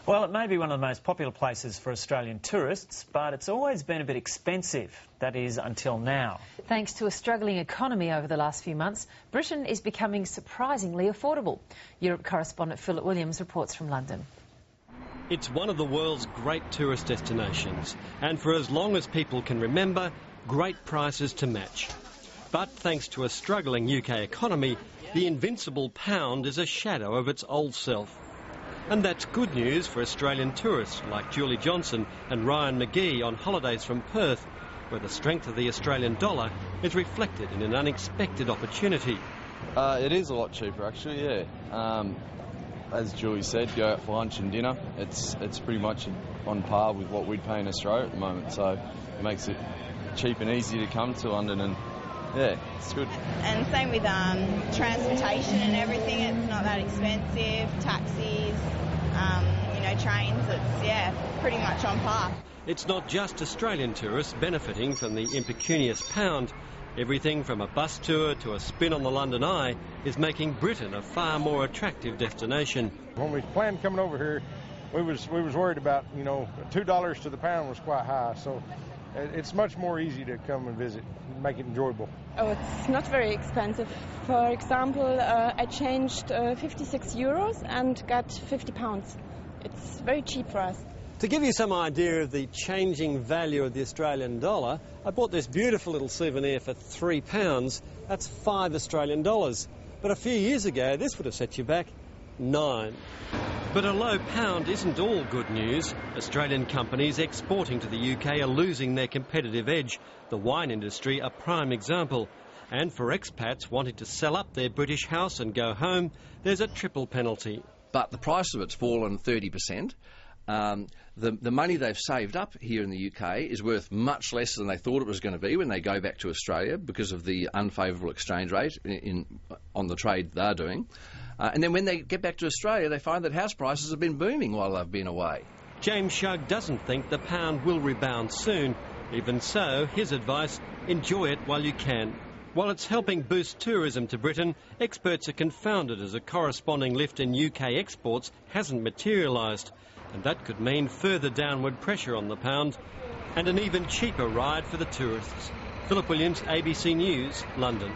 Well, it may be one of the most popular places for Australian tourists, but it's always been a bit expensive. That is, until now. Thanks to a struggling economy over the last few months, Britain is becoming surprisingly affordable. Europe correspondent Philip Williams reports from London. It's one of the world's great tourist destinations, and for as long as people can remember, great prices to match. But thanks to a struggling UK economy, the invincible pound is a shadow of its old self. And that's good news for Australian tourists like Julie Johnson and Ryan McGee on holidays from Perth, where the strength of the Australian dollar is reflected in an unexpected opportunity. It is a lot cheaper, actually, yeah. As Julie said, go out for lunch and dinner. It's pretty much on par with what we'd pay in Australia at the moment, so it makes it cheap and easy to come to London, and yeah, it's good. And same with transportation and everything. It's not that expensive. Taxis, trains. It's pretty much on par. It's not just Australian tourists benefiting from the impecunious pound. Everything from a bus tour to a spin on the London Eye is making Britain a far more attractive destination. When we planned coming over here, we was worried about, $2 to the pound was quite high, so it's much more easy to come and visit and make it enjoyable. Oh, it's not very expensive. For example, I changed 56 euros and got 50 pounds. It's very cheap for us. To give you some idea of the changing value of the Australian dollar, I bought this beautiful little souvenir for £3. That's $5 Australian. But a few years ago, this would have set you back $9. But a low pound isn't all good news. Australian companies exporting to the UK are losing their competitive edge. The wine industry a prime example. And for expats wanting to sell up their British house and go home, there's a triple penalty. But the price of it's fallen 30%. The money they've saved up here in the UK is worth much less than they thought it was going to be when they go back to Australia because of the unfavourable exchange rate on the trade they're doing. And then when they get back to Australia, they find that house prices have been booming while they've been away. James Shug doesn't think the pound will rebound soon. Even so, his advice, enjoy it while you can. While it's helping boost tourism to Britain, experts are confounded as a corresponding lift in UK exports hasn't materialised. And that could mean further downward pressure on the pound and an even cheaper ride for the tourists. Philip Williams, ABC News, London.